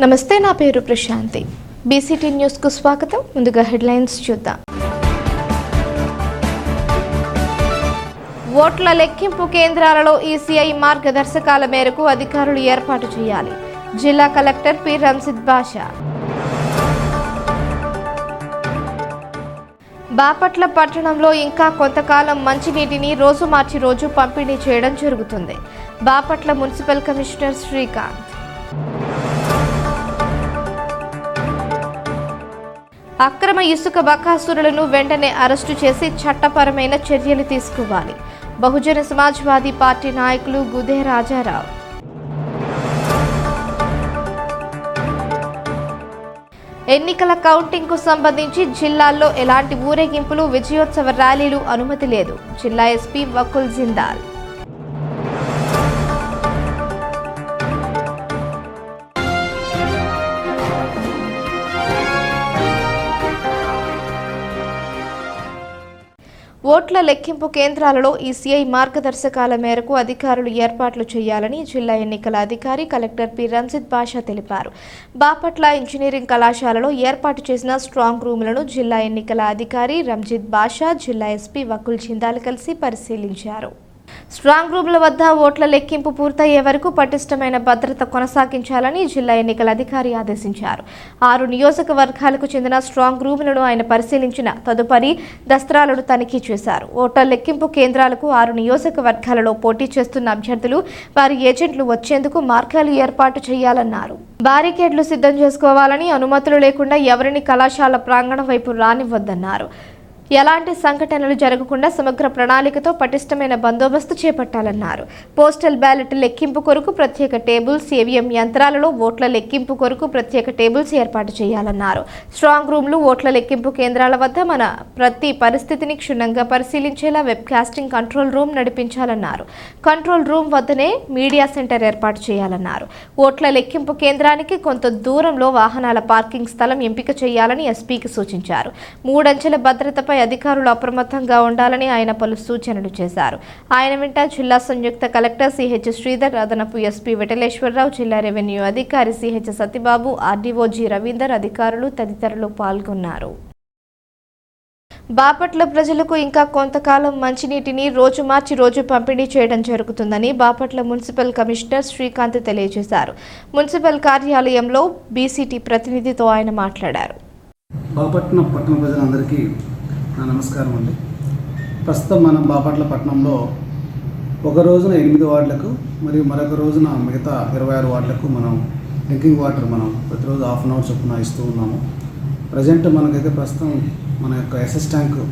నమస్తే, నా పేరు ప్రశాంతి. బీసీటీ న్యూస్ కు స్వాగతం. ముందుగా హెడ్లైన్స్ చూద్దాం. ఓట్ల లెక్కింపు కేంద్రాలలో ఈసీఐ మార్గదర్శకాల మేరకు అధికారులు ఏర్పాటు చేయాలి. జిల్లా కలెక్టర్ పి రంజిద్ బాషా. బాపట్ల పట్టణంలో ఇంకా కొంతకాలం మంచినీటిని రోజు మార్చి రోజు పంపిణీ చేయడం జరుగుతుంది. Bapatla municipal commissioner Srikanth. అక్రమ ఇసుక బకాసురులను వెంటనే అరెస్టు చేసి చట్టపరమైన చర్యలు తీసుకోవాలి. బహుజన సమాజ్వాదీ పార్టీ నాయకులు గుదే రాజారావు. ఎన్నికల కౌంటింగ్ కు సంబంధించి జిల్లాల్లో ఎలాంటి ఊరేగింపులు, విజయోత్సవ ర్యాలీలు అనుమతి లేదు. జిల్లా ఎస్పీ వకుల్ జిందాల్. ఓట్ల లెక్కింపు కేంద్రాలలో ఈసీఐ మార్గదర్శకాల మేరకు అధికారులు ఏర్పాట్లు చేయాలని జిల్లా ఎన్నికల అధికారి కలెక్టర్ పి రంజిద్ బాషా తెలిపారు. బాపట్ల ఇంజనీరింగ్ కళాశాలలో ఏర్పాటు చేసిన స్ట్రాంగ్ రూములను జిల్లా ఎన్నికల అధికారి రంజిద్ బాషా, జిల్లా ఎస్పీ వకుల్ జిందాల్ కలిసి పరిశీలించారు. స్ట్రాంగ్ రూమ్ల వద్ద ఓట్ల లెక్కింపు పూర్తయ్యే వరకు పటిష్టమైన భద్రత కొనసాగించాలని జిల్లా ఎన్నికల అధికారి ఆదేశించారు. 6 నియోజకవర్గాలకు చెందిన స్ట్రాంగ్ రూములను ఆయన పరిశీలించిన తదుపరి దస్త్రాలను తనిఖీ చేశారు. ఓట్ల లెక్కింపు కేంద్రాలకు 6 నియోజకవర్గాలలో పోటీ చేస్తున్న అభ్యర్థులు, వారి ఏజెంట్లు వచ్చేందుకు మార్గాలు ఏర్పాటు చేయాలన్నారు. బారికేడ్లు సిద్ధం చేసుకోవాలని, అనుమతులు లేకుండా ఎవరిని కళాశాల ప్రాంగణం వైపు రానివ్వద్దన్నారు. ఎలాంటి సంఘటనలు జరగకుండా సమగ్ర ప్రణాళికతో పటిష్టమైన బందోబస్తు చేపట్టాలన్నారు. పోస్టల్ బ్యాలెట్ లెక్కింపు కొరకు ప్రత్యేక టేబుల్స్, ఈవీఎం యంత్రాలలో ఓట్ల లెక్కింపు కొరకు ప్రత్యేక టేబుల్స్ ఏర్పాటు చేయాలన్నారు. స్ట్రాంగ్ రూమ్లు, ఓట్ల లెక్కింపు కేంద్రాల వద్ద మన ప్రతి పరిస్థితిని క్షుణ్ణంగా పరిశీలించేలా వెబ్ కాస్టింగ్ కంట్రోల్ రూమ్ నడిపించాలన్నారు. కంట్రోల్ రూమ్ వద్దనే మీడియా సెంటర్ ఏర్పాటు చేయాలన్నారు. ఓట్ల లెక్కింపు కేంద్రానికి కొంత దూరంలో వాహనాల పార్కింగ్ స్థలం ఎంపిక చేయాలని ఎస్పీకి సూచించారు. 3 అంచెల భద్రతపై అధికారులు అప్రమత్తంగా ఉండాలని ఆయన పలు సూచనలు చేశారు. ఆయన వెంట జిల్లా సంయుక్త కలెక్టర్ సిహెచ్ శ్రీధర్, అదనపు ఎస్పీ వెటలేశ్వరరావు, జిల్లా రెవెన్యూ అధికారి CH Satyababu, RDO G Ravinder, అధికారులు తదితరులు పాల్గొన్నారు. బాపట్ల ప్రజలకు ఇంకా కొంతకాలం మంచినీటిని రోజు మార్చి రోజు పంపిణీ చేయడం జరుగుతుందని బాపట్ల మున్సిపల్ కమిషనర్ శ్రీకాంత్ తెలియజేశారు. మున్సిపల్ కార్యాలయంలో బీసీటీ ప్రతినిధితో ఆయన మాట్లాడారు. బాపట్ల పట్టణ ప్రజలందరికీ నా నమస్కారం అండి. ప్రస్తుతం మనం బాపట్ల పట్టణంలో ఒక రోజున 8 వార్డులకు మరియు మరొక రోజున మిగతా 26 వార్డులకు మనం డ్రింకింగ్ వాటర్ మనం ప్రతిరోజు ½ అన్ అవర్ చొప్పున ఇస్తూ ఉన్నాము. ప్రజెంట్ మనకైతే ప్రస్తుతం మన యొక్క ఎస్ఎస్ ట్యాంకు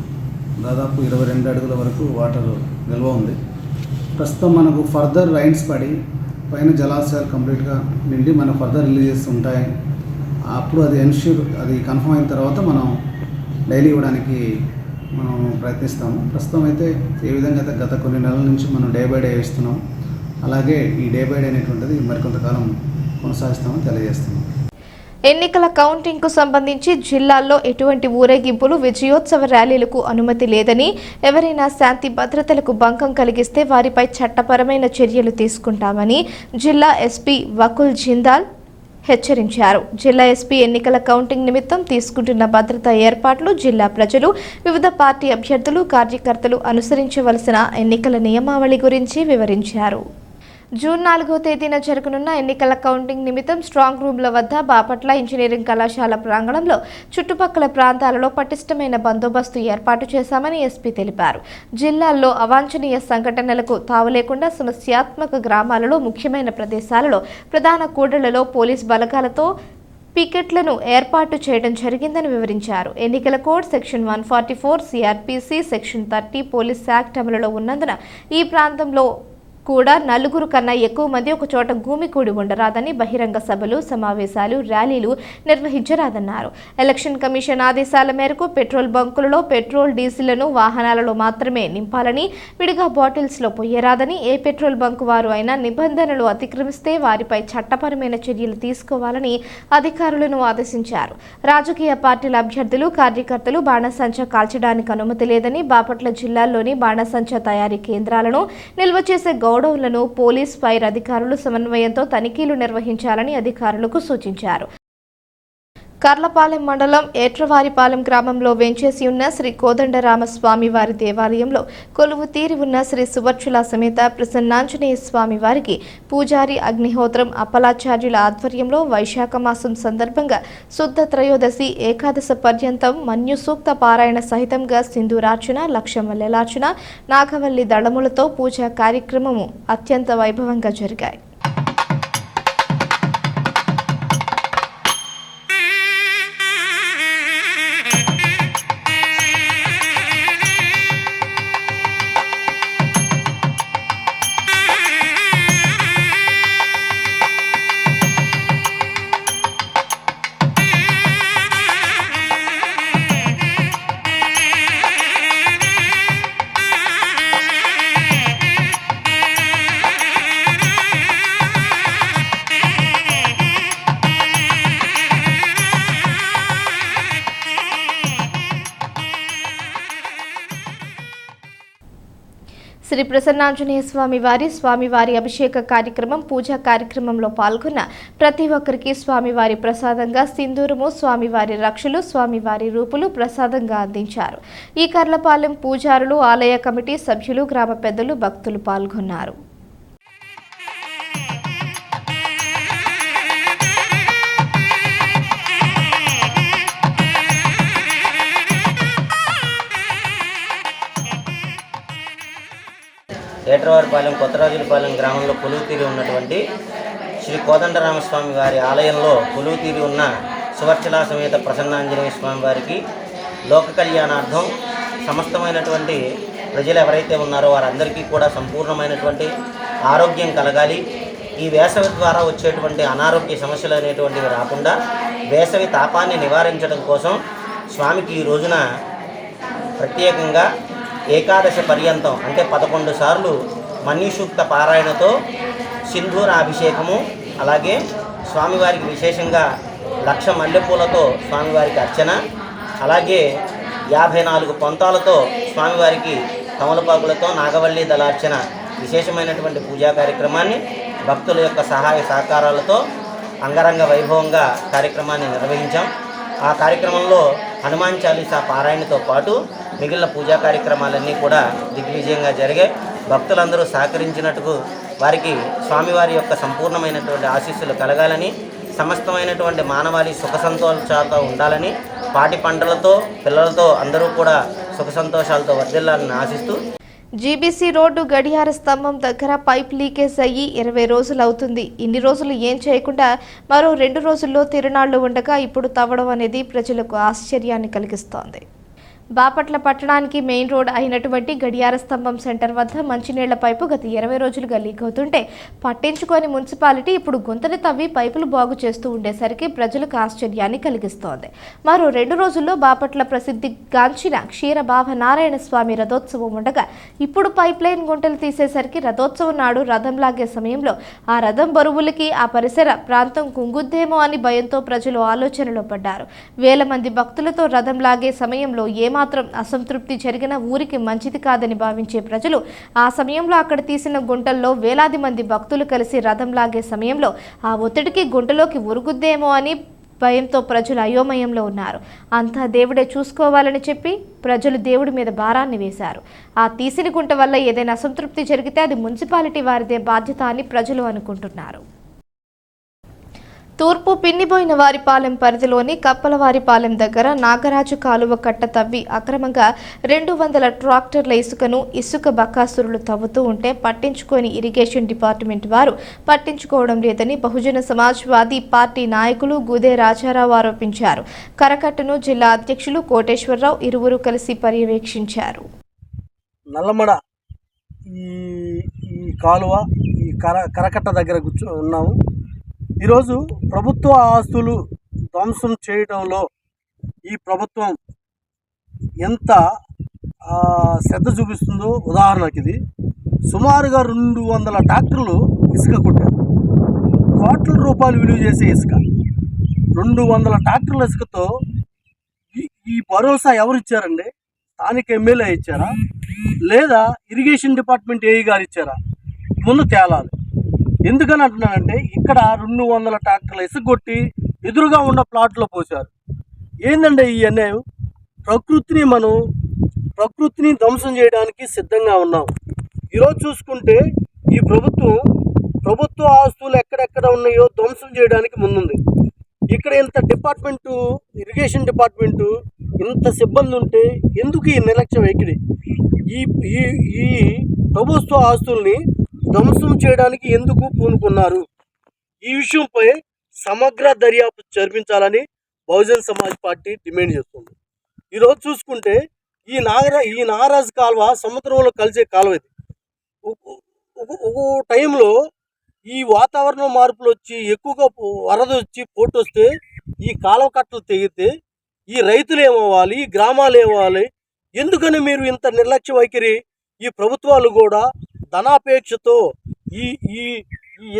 దాదాపు 22 అడుగుల వరకు వాటర్ నిల్వ ఉంది. ప్రస్తుతం మనకు ఫర్దర్ రైన్స్ పడి పైన జలాశయాలు కంప్లీట్గా నిండి మన ఫర్దర్ రిలీజెస్ ఉంటాయి. అప్పుడు అది కన్ఫర్మ్ అయిన తర్వాత మనం డైలీ ఇవ్వడానికి మనం ప్రయత్నిస్తాము. ప్రస్తుతం అయితే ఏ విధంగా అయితే గత కొన్ని నెలల నుంచి మనం డే బై డే ఇస్తున్నాం, అలాగే ఈ డే బై డే అనేటువంటిది మరికొంతకాలం కొనసాగిస్తామని తెలియజేస్తున్నాం. ఎన్నికల కౌంటింగ్ కు సంబంధించి జిల్లాల్లో ఎటువంటి ఊరేగింపులు, విజయోత్సవ ర్యాలీలకు అనుమతి లేదని, ఎవరైనా శాంతి భద్రతలకు భంగం కలిగిస్తే వారిపై చట్టపరమైన చర్యలు తీసుకుంటామని జిల్లా ఎస్పీ వకుల్ జిందాల్ హెచ్చరించారు. జిల్లా ఎస్పీ ఎన్నికల కౌంటింగ్ నిమిత్తం తీసుకుంటున్న భద్రతా ఏర్పాట్లు, జిల్లా ప్రజలు, వివిధ పార్టీ అభ్యర్థులు, కార్యకర్తలు అనుసరించవలసిన ఎన్నికల నియమావళి గురించి వివరించారు. జూన్ 4వ తేదీన జరగనున్న ఎన్నికల కౌంటింగ్ నిమిత్తం స్ట్రాంగ్ రూమ్ల వద్ద బాపట్ల ఇంజనీరింగ్ కళాశాల ప్రాంగణంలో చుట్టుపక్కల ప్రాంతాలలో పటిష్టమైన బందోబస్తు ఏర్పాటు చేశామని ఎస్పీ తెలిపారు. జిల్లాల్లో అవాంఛనీయ సంఘటనలకు తావు లేకుండా సమస్యాత్మక గ్రామాలలో, ముఖ్యమైన ప్రదేశాలలో, ప్రధాన కూడళ్లలో పోలీస్ బలగాలతో పికెట్లను ఏర్పాటు చేయడం జరిగిందని వివరించారు. ఎన్నికల code section 144, CrPC section 30 police act అమలులో ఉన్నందున ఈ ప్రాంతంలో కూడా 4 కన్నా ఎక్కువ మంది ఒక చోట గుమికూడి ఉండరాదని, బహిరంగ సభలు, సమావేశాలు, ర్యాలీలు నిర్వహించరాదన్నారు. ఎలక్షన్ కమిషన్ ఆదేశాల మేరకు పెట్రోల్ బంకులలో పెట్రోల్, డీజిల్లను వాహనాలలో మాత్రమే నింపాలని, విడిగా బాటిల్స్లో పోయరాదని, ఏ పెట్రోల్ బంకు వారు అయినా నిబంధనలు అతిక్రమిస్తే వారిపై చట్టపరమైన చర్యలు తీసుకోవాలని అధికారులను ఆదేశించారు. రాజకీయ పార్టీల అభ్యర్థులు, కార్యకర్తలు బాణసంచా కాల్చడానికి అనుమతి లేదని, బాపట్ల జిల్లాలోని బాణసంచా తయారీ కేంద్రాలను నిల్వ చేసే గోడౌన్లను పోలీస్ ఫైర్ అధికారులు సమన్వయంతో తనిఖీలు నిర్వహించాలని అధికారులకు సూచించారు. కర్లపాలెం మండలం ఏట్రవారిపాలెం గ్రామంలో వేంచేసి ఉన్న శ్రీ కోదండరామస్వామి వారి దేవాలయంలో కొలువు తీరి ఉన్న శ్రీ సువర్చుల సమేత ప్రసన్నాంజనేయ స్వామి వారికి పూజారి అగ్నిహోత్రం అప్పలాచార్యుల ఆధ్వర్యంలో వైశాఖ మాసం సందర్భంగా శుద్ధ త్రయోదశి ఏకాదశ పర్యంతం మన్యు సూక్త పారాయణ సహితంగా సింధూరార్చన లక్షమల్లెలార్చన నాగవల్లి దళములతో పూజా కార్యక్రమము అత్యంత వైభవంగా జరిగాయి. శ్రీ ప్రసన్నాంజనేయ స్వామివారి అభిషేక కార్యక్రమం పూజా కార్యక్రమంలో పాల్గొన్న ప్రతి ఒక్కరికి స్వామివారి ప్రసాదంగా సింధూరము, స్వామివారి రక్షలు, స్వామివారి రూపులు ప్రసాదంగా అందించారు. ఈ కర్లపాలెం పూజారులు, ఆలయ కమిటీ సభ్యులు, గ్రామ పెద్దలు, భక్తులు పాల్గొన్నారు. ఏట్రవారిపాలెం కొత్తరాజులపాలెం గ్రామంలో కొలువు తీరి ఉన్నటువంటి శ్రీ కోదండరామస్వామి వారి ఆలయంలో కొలువు తీరి ఉన్న సువర్చలా సమేత ప్రసన్నాంజనేయ స్వామి వారికి లోక కళ్యాణార్థం సమస్తమైనటువంటి ప్రజలు ఎవరైతే ఉన్నారో వారందరికీ కూడా సంపూర్ణమైనటువంటి ఆరోగ్యం కలగాలి, ఈ వేసవి ద్వారా వచ్చేటువంటి అనారోగ్య సమస్యలు అనేటువంటివి రాకుండా వేసవి తాపాన్ని నివారించడం కోసం స్వామికి ఈ రోజున ప్రత్యేకంగా ఏకాదశి పర్యంతం అంటే 11 సార్లు మన్యుసూక్త పారాయణతో సింధూర అభిషేకము, అలాగే స్వామివారికి విశేషంగా లక్ష మల్లెపూలతో స్వామివారికి అర్చన, అలాగే 54 పొంతాలతో స్వామివారికి తమలపాకులతో నాగవల్లి దళార్చన విశేషమైనటువంటి పూజా కార్యక్రమాన్ని భక్తుల యొక్క సహాయ సహకారాలతో అంగరంగ వైభవంగా కార్యక్రమాన్ని నిర్వహించాం. ఆ కార్యక్రమంలో హనుమాన్ చాలీసా పారాయణతో పాటు మిగిలిన పూజా కార్యక్రమాలన్నీ కూడా దిగ్విజయంగా జరిగాయి. భక్తులందరూ సహకరించినట్టుకు వారికి స్వామివారి యొక్క సంపూర్ణమైనటువంటి ఆశీస్సులు కలగాలని, సమస్తమైనటువంటి మానవాళి సుఖ సంతోషాలతో ఉండాలని, పాటి పంటలతో పిల్లలతో అందరూ కూడా సుఖ సంతోషాలతో వర్ధిల్లాలని ఆశిస్తూ జీబీసీ రోడ్డు గడియార స్తంభం దగ్గర పైప్ లీకేజ్ అయ్యి 20 రోజులు అవుతుంది. ఇన్ని రోజులు ఏం చేయకుండా మరో 2 రోజుల్లో తిరునాళ్లు ఉండగా ఇప్పుడు తవ్వడం అనేది ప్రజలకు ఆశ్చర్యాన్ని కలిగిస్తోంది. బాపట్ల పట్టణానికి మెయిన్ రోడ్ అయినటువంటి గడియార స్తంభం సెంటర్ వద్ద మంచినీళ్ల పైపు గత 20 రోజులుగా లీక్ అవుతుంటే పట్టించుకొని మున్సిపాలిటీ ఇప్పుడు గుంతని తవ్వి పైపులు బాగు చేస్తూ ఉండేసరికి ప్రజలకు ఆశ్చర్యాన్ని కలిగిస్తోంది. మరో 2 రోజుల్లో బాపట్ల ప్రసిద్ధిగాంచిన క్షీరబావ నారాయణ స్వామి రథోత్సవం ఉండగా ఇప్పుడు పైప్ లైన్ గుంటలు తీసేసరికి రథోత్సవం నాడు రథం లాగే సమయంలో ఆ రథం బరువులకి ఆ పరిసర ప్రాంతం కుంగుద్దేమో అని భయంతో ప్రజలు ఆలోచనలో పడ్డారు. వేల మంది భక్తులతో రథం లాగే సమయంలో మాత్రం అసంతృప్తి జరిగిన ఊరికి మంచిది కాదని భావించే ప్రజలు ఆ సమయంలో అక్కడ తీసిన గుంటల్లో వేలాది మంది భక్తులు కలిసి రథం లాగే సమయంలో ఆ ఒత్తిడికి గుంటలోకి ఉరుగుద్దేమో అని భయంతో ప్రజలు అయోమయంలో ఉన్నారు. అంతా దేవుడే చూసుకోవాలని చెప్పి ప్రజలు దేవుడి మీద భారాన్ని వేశారు. ఆ తీసిన గుంట వల్ల ఏదైనా అసంతృప్తి జరిగితే అది మున్సిపాలిటీ వారిదే బాధ్యత అని ప్రజలు అనుకుంటున్నారు. తూర్పు పిన్నిబోయిన వారిపాలెం పరిధిలోని కప్పలవారిపాలెం దగ్గర నాగరాజు కాలువ కట్ట తవ్వి అక్రమంగా 200 ట్రాక్టర్ల ఇసుక బకాసురులు తవ్వుతూ ఉంటే పట్టించుకొని ఇరిగేషన్ డిపార్ట్మెంట్ వారు పట్టించుకోవడం లేదని బహుజన సమాజ్వాదీ పార్టీ నాయకులు గుదే రాజారావు ఆరోపించారు. కరకట్టను జిల్లా అధ్యక్షులు కోటేశ్వరరావు ఇరువురు కలిసి పర్యవేక్షించారు. నల్లమడ ఈ కాలువ ఈ కరకట్ట దగ్గర ఉన్నాము. ఈరోజు ప్రభుత్వ ఆస్తులు ధ్వంసం చేయడంలో ఈ ప్రభుత్వం ఎంత శ్రద్ధ చూపిస్తుందో ఉదాహరణకి ఇది సుమారుగా 200 ట్రాక్టర్లు ఇసుక కొట్టారు. కోట్ల రూపాయలు విలువ చేసే ఇసుక 200 ట్రాక్టర్ల ఇసుకతో ఈ భరోసా ఎవరు ఇచ్చారండి? స్థానిక ఎమ్మెల్యే ఇచ్చారా లేదా ఇరిగేషన్ డిపార్ట్మెంట్ ఏఈ గారు ఇచ్చారా? ముందు తేలాలి. ఎందుకని అంటున్నానంటే ఇక్కడ 200 ట్రాక్టర్లు ఇసుకొట్టి ఎదురుగా ఉన్న ప్లాట్లో పోశారు. ఏందంటే ఈ అన్యాయం? ప్రకృతిని ధ్వంసం చేయడానికి సిద్ధంగా ఉన్నాం. ఈరోజు చూసుకుంటే ఈ ప్రభుత్వ ఆస్తులు ఎక్కడెక్కడ ఉన్నాయో ధ్వంసం చేయడానికి ముందుంది. ఇక్కడ ఇంత డిపార్ట్మెంటు, ఇరిగేషన్ డిపార్ట్మెంటు ఇంత సిబ్బంది ఉంటే ఎందుకు ఈ నిర్లక్ష్య వైఖరి? ఈ ప్రభుత్వ ఆస్తుల్ని ధ్వంసం చేయడానికి ఎందుకు పూనుకున్నారు? ఈ విషయంపై సమగ్ర దర్యాప్తు జరిపించాలని బహుజన్ సమాజ్ పార్టీ డిమాండ్ చేస్తుంది. ఈరోజు చూసుకుంటే ఈ నాగరాజు కాలువ సముద్రంలో కలిసే కాలువ ఇది. ఒక టైంలో ఈ వాతావరణ మార్పులు వచ్చి ఎక్కువగా వరద వచ్చి పోటు వస్తే ఈ కాలువ కట్టలు తెగితే ఈ రైతులు ఏమవ్వాలి, ఈ గ్రామాలు ఏమవ్వాలి? ఎందుకని మీరు ఇంత నిర్లక్ష్య వైఖరి? ఈ ప్రభుత్వాలు కూడా ధనాపేక్షతో ఈ ఈ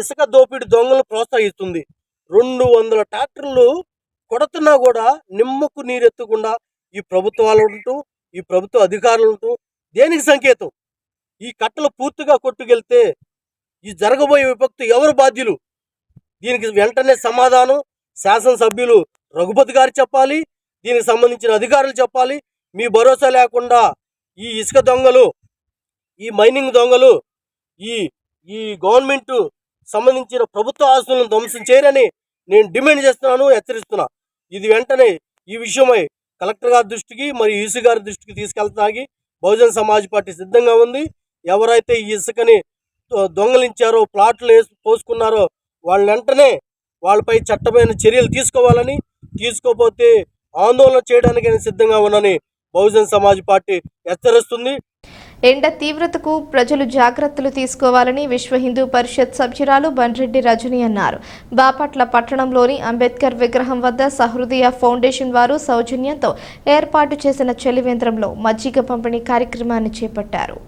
ఇసుక దోపిడీ దొంగలు ప్రోత్సహిస్తుంది. 200 ట్రాక్టర్లు కొడుతున్నా కూడా నిమ్మకు నీరెత్తకుండా ఈ ప్రభుత్వాలు ఉంటూ, ఈ ప్రభుత్వ అధికారులు ఉంటూ దేనికి సంకేతం? ఈ కట్టలు పూర్తిగా కొట్టుకెళ్తే ఈ జరగబోయే విపత్తు ఎవరు బాధ్యులు? దీనికి వెంటనే సమాధానం శాసనసభ్యులు రఘుపతి గారు చెప్పాలి, దీనికి సంబంధించిన అధికారులు చెప్పాలి. మీ భరోసా లేకుండా ఈ ఇసుక దొంగలు, ఈ మైనింగ్ దొంగలు, ఈ గవర్నమెంట్ సంబంధించిన ప్రభుత్వ ఆస్తులను ధ్వంసం చేయరని నేను డిమాండ్ చేస్తున్నాను, హెచ్చరిస్తున్నా. ఇది వెంటనే ఈ విషయమై కలెక్టర్ గారి దృష్టికి మరియు ఈసీ గారి దృష్టికి తీసుకెళ్తానికి బహుజన్ సమాజ్ పార్టీ సిద్ధంగా ఉంది. ఎవరైతే ఈ ఇసుకని దొంగలించారో, ప్లాట్లు పోసుకున్నారో వాళ్ళ వెంటనే వాళ్ళపై చట్టమైన చర్యలు తీసుకోవాలని, తీసుకోకపోతే ఆందోళన చేయడానికైనా సిద్ధంగా ఉన్నానని బహుజన్ సమాజ్ పార్టీ హెచ్చరిస్తుంది. ఎండ తీవ్రతకు ప్రజలు జాగ్రత్తలు తీసుకోవాలని విశ్వ హిందూ పరిషత్ సభ్యురాలు బండ్రెడ్డి రజని అన్నారు. బాపట్ల పట్టణంలోని అంబేద్కర్ విగ్రహం వద్ద సహృదయ ఫౌండేషన్ వారు సౌజన్యంతో ఏర్పాటు చేసిన చలివేంద్రంలో మజ్జిగ పంపిణీ కార్యక్రమాన్ని చేపట్టారు.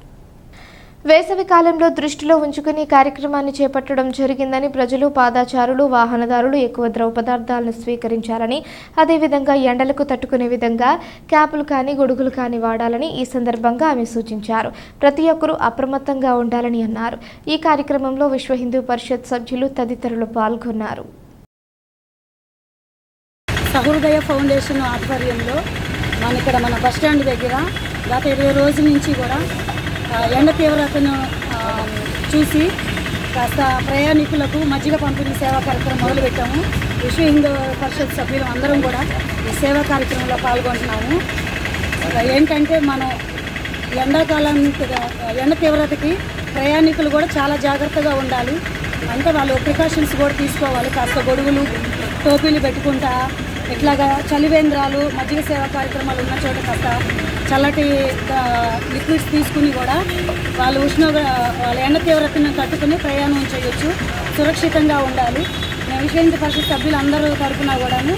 వేసవి కాలంలో దృష్టిలో ఉంచుకుని కార్యక్రమాన్ని చేపట్టడం జరిగిందని, ప్రజలు, పాదాచారులు, వాహనదారులు ఎక్కువ ద్రవ పదార్థాలను స్వీకరించాలని, అదేవిధంగా ఎండలకు తట్టుకునే విధంగా క్యాపులు కానీ గొడుగులు కానీ వాడాలని ఈ సందర్భంగా ఆమె సూచించారు. ప్రతి ఒక్కరూ అప్రమత్తంగా ఉండాలని అన్నారు. ఈ కార్యక్రమంలో విశ్వ హిందూ పరిషత్ సభ్యులు తదితరులు పాల్గొన్నారు. సహృదయ ఫౌండేషన్ ఆధ్వర్యంలో మన బస్టాండ్ దగ్గర గత 20 రోజుల నుంచి కూడా ఎండ తీవ్రతను చూసి కాస్త ప్రయాణికులకు మజ్జిగ పంపిణీ సేవా కార్యక్రమం మొదలుపెట్టాము. విశ్వ హిందూ పరిషత్ సభ్యులు అందరం కూడా ఈ సేవా కార్యక్రమంలో పాల్గొంటున్నాము. ఏంటంటే మనం ఎండాకాలం ఎండ తీవ్రతకి ప్రయాణికులు కూడా చాలా జాగ్రత్తగా ఉండాలి. అంటే వాళ్ళు ప్రికాషన్స్ కూడా తీసుకోవాలి. కాస్త గొడుగులు, టోపీలు పెట్టుకుంటా ఇట్లాగా చలివేంద్రాలు, మజ్జిగ సేవా కార్యక్రమాలు ఉన్న చోట కాస్త చల్లటి లిక్విడ్స్ తీసుకుని కూడా వాళ్ళ వాళ్ళ ఎండ తీవ్రతను తట్టుకుని ప్రయాణం చేయొచ్చు. సురక్షితంగా ఉండాలి. మేము విశ్వ హిందూ పరిషత్ సభ్యులు అందరూ తరఫున కూడాను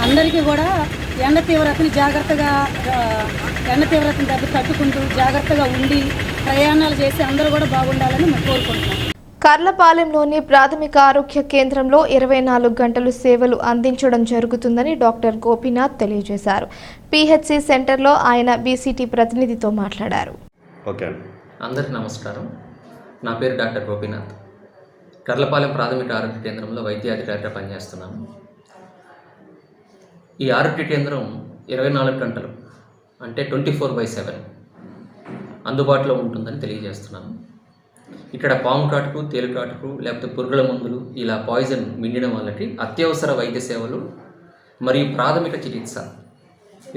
అందరికీ కూడా ఎండ తీవ్రతని తట్టుకుంటూ జాగ్రత్తగా ఉండి ప్రయాణాలు చేసి అందరూ కూడా బాగుండాలని మేము కోరుకుంటున్నాం. కర్లపాలెంలోని ప్రాథమిక ఆరోగ్య కేంద్రంలో 24 గంటలు సేవలు అందించడం జరుగుతుందని డాక్టర్ గోపీనాథ్ తెలియజేశారు. పిహెచ్సి సెంటర్లో ఆయన బీసీటీ ప్రతినిధితో మాట్లాడారు. అందరికీ నమస్కారం. నా పేరు డాక్టర్ గోపీనాథ్. కర్లపాలెం ప్రాథమిక ఆరోగ్య కేంద్రంలో వైద్యాధికారిగా పనిచేస్తున్నాను. ఈ ఆరోగ్య కేంద్రం 24 గంటలు అంటే 24/7 అందుబాటులో ఉంటుందని తెలియజేస్తున్నాను. ఇక్కడ పాము కాటుకు, తేలు కాటుకు, లేకపోతే పురుగుల మందులు, ఇలా పాయిజన్ మింగిన వాళ్ళకి అత్యవసర వైద్య సేవలు మరియు ప్రాథమిక చికిత్స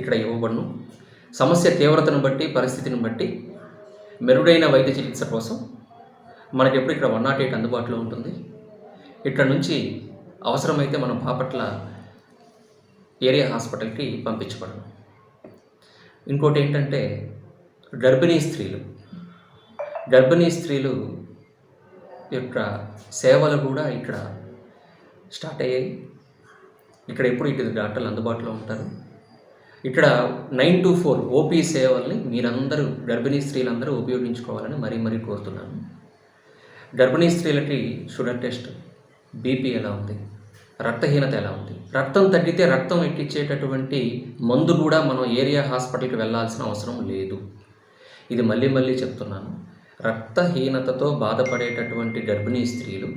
ఇక్కడ ఇవ్వబడును. సమస్య తీవ్రతను బట్టి, పరిస్థితిని బట్టి మెరుగైన వైద్య చికిత్స కోసం మనకి ఎప్పుడు ఇక్కడ 108 అందుబాటులో ఉంటుంది. ఇక్కడ నుంచి అవసరమైతే మనం బాపట్ల ఏరియా హాస్పిటల్కి పంపించబడను. ఇంకోటి ఏంటంటే గర్భిణీ స్త్రీలు యొక్క సేవలు కూడా ఇక్కడ స్టార్ట్ అయ్యాయి. ఇక్కడ ఎప్పుడు ఇటు డాక్టర్లు అందుబాటులో ఉంటారు. ఇక్కడ 9 to 4 ఓపీ సేవల్ని మీరందరూ గర్భిణీ స్త్రీలందరూ ఉపయోగించుకోవాలని మరీ కోరుతున్నాను. గర్భిణీ స్త్రీలకి షుగర్ టెస్ట్, బీపీ ఎలా ఉంది, రక్తహీనత ఎలా ఉంది, రక్తం తగ్గితే రక్తం ఎక్కించేటటువంటి మందు కూడా మనం ఏరియా హాస్పిటల్కి వెళ్ళాల్సిన అవసరం లేదు. ఇది మళ్ళీ చెప్తున్నాను. రక్తహీనతతో బాధపడేటటువంటి గర్భిణీ స్త్రీలు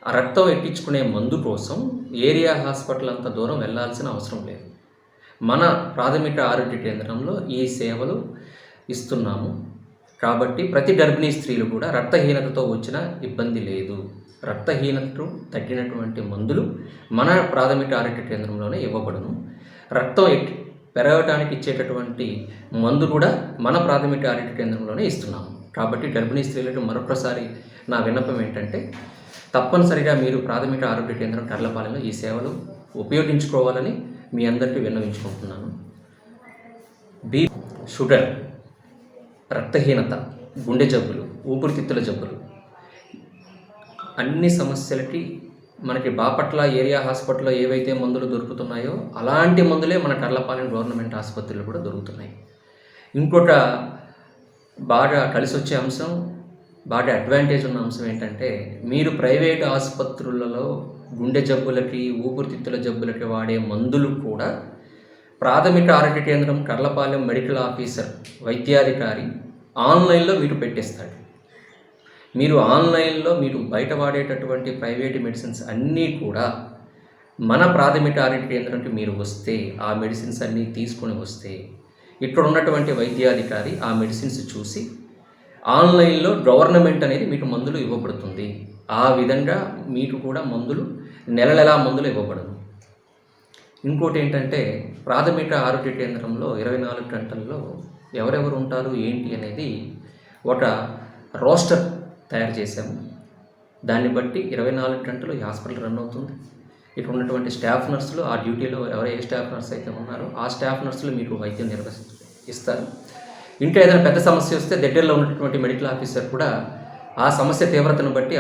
ఆ రక్తం ఎక్కించుకునే మందు కోసం ఏరియా హాస్పిటల్ అంత దూరం వెళ్ళాల్సిన అవసరం లేదు. మన ప్రాథమిక ఆరోగ్య కేంద్రంలో ఈ సేవలు ఇస్తున్నాము. కాబట్టి ప్రతి గర్భిణీ స్త్రీలు కూడా రక్తహీనతతో వచ్చిన ఇబ్బంది లేదు. రక్తహీనతకు తగ్గినటువంటి మందులు మన ప్రాథమిక ఆరోగ్య కేంద్రంలోనే ఇవ్వబడును. రక్తం పెరగటానికి ఇచ్చేటటువంటి మందు కూడా మన ప్రాథమిక ఆరోగ్య కేంద్రంలోనే ఇస్తున్నాము. కాబట్టి గర్భిణీ స్త్రీలకు మరొకసారి నా విన్నపం ఏంటంటే, తప్పనిసరిగా మీరు ప్రాథమిక ఆరోగ్య కేంద్రం కర్లపాలెంలో ఈ సేవలు ఉపయోగించుకోవాలని మీ అందరికీ విన్నవించుకుంటున్నాను. షుగర్, రక్తహీనత, గుండె జబ్బులు, ఊపిరితిత్తుల జబ్బులు, అన్ని సమస్యలకి మనకి బాపట్ల ఏరియా హాస్పిటల్లో ఏవైతే మందులు దొరుకుతున్నాయో అలాంటి మందులే మన కర్లపాలెం గవర్నమెంట్ ఆసుపత్రులు కూడా దొరుకుతున్నాయి. ఇంకొక బాగా కలిసి వచ్చే అంశం, బాగా అడ్వాంటేజ్ ఉన్న అంశం ఏంటంటే, మీరు ప్రైవేట్ ఆసుపత్రులలో గుండె జబ్బులకి, ఊపిరితిత్తుల జబ్బులకి వాడే మందులు కూడా ప్రాథమిక ఆరోగ్య కేంద్రం కర్లపాలెం మెడికల్ ఆఫీసర్ వైద్యాధికారి ఆన్లైన్లో మీకు పెట్టేస్తాడు. మీరు ఆన్లైన్లో మీరు బయట వాడేటటువంటి ప్రైవేట్ మెడిసిన్స్ అన్నీ కూడా మన ప్రాథమిక ఆరోగ్య కేంద్రానికి మీరు వస్తే, ఆ మెడిసిన్స్ అన్నీ తీసుకొని వస్తే, ఇక్కడ ఉన్నటువంటి వైద్యాధికారి ఆ మెడిసిన్స్ చూసి ఆన్లైన్లో గవర్నమెంట్ అనేది మీకు మందులు ఇవ్వబడుతుంది. ఆ విధంగా మీకు కూడా మందులు నెలలా మందులు ఇవ్వబడను. ఇంకోటి ఏంటంటే, ప్రాథమిక ఆరోగ్య కేంద్రంలో 24 గంటల్లో ఎవరెవరు ఉంటారు ఏంటి అనేది ఒక రోస్టర్ తయారు చేశాము. దాన్ని బట్టి 24 గంటలు ఈ హాస్పిటల్ రన్ అవుతుంది. ఇక్కడ ఉన్నటువంటి స్టాఫ్ నర్సులు ఆ డ్యూటీలో ఏ స్టాఫ్ నర్స్ అయితే ఉన్నారో ఆ స్టాఫ్ నర్సులు మీకు వైద్యం ఇస్తారు. ఇంకా ఏదైనా పెద్ద సమస్య వస్తే దగ్గరలో ఉన్నటువంటి మెడికల్ ఆఫీసర్ కూడా ఆ సమస్య తీవ్రతను బట్టి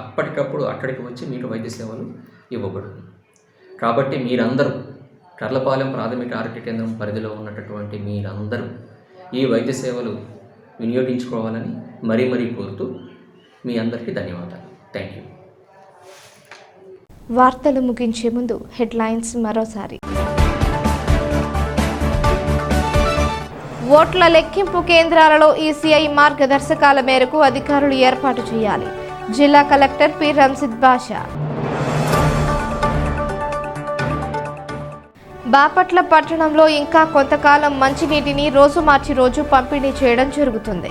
అప్పటికప్పుడు అక్కడికి వచ్చి మీకు వైద్య సేవలు ఇవ్వబడుతుంది. కాబట్టి మీరందరూ కర్లపాలెం ప్రాథమిక ఆరోగ్య కేంద్రం పరిధిలో ఉన్నటువంటి మీరందరూ ఈ వైద్య సేవలు వినియోగించుకోవాలని మరీ కోరుతూ మీ అందరికీ ధన్యవాదాలు. Thank you. వార్తలు ముగించే ముందు హెడ్లైన్స్ మరోసారి. ఓట్ల లెక్కింపు కేంద్రాలలో ఈసీఐ మార్గదర్శకాల మేరకు అధికారులు ఏర్పాటు చేయాలి. జిల్లా కలెక్టర్ పి రంజిత్ బాషా. బాపట్ల పట్టణంలో ఇంకా కొంతకాలం మంచినీటిని రోజు మార్చి రోజు పంపిణీ చేయడం జరుగుతుంది.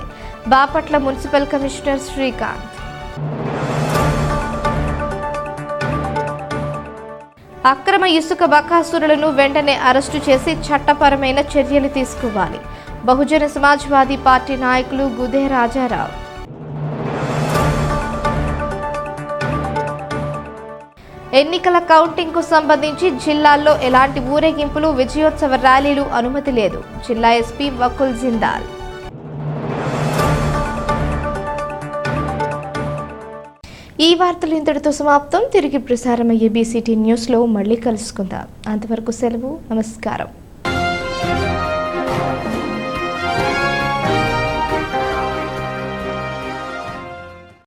Bapatla municipal commissioner Srikanth. అక్రమ ఇసుక బకాసురులను వెంటనే అరెస్టు చేసి చట్టపరమైన చర్యలు తీసుకోవాలి. బహుజన సమాజ్వాదీ పార్టీ నాయకులు గుదే రాజారావు. ఎన్నికల కౌంటింగ్కు సంబంధించి జిల్లాల్లో ఎలాంటి ఊరేగింపులు, విజయోత్సవ ర్యాలీలు అనుమతి లేదు. జిల్లా ఎస్పీ వకుల్ జిందాల్. ఈ వార్తలు ఇంతటితో సమాప్తం. తిరిగి ప్రసారమయ్యే బీసీటీ న్యూస్లో మళ్ళీ కలుసుకుందాం. అంతవరకు సెలవు. నమస్కారం.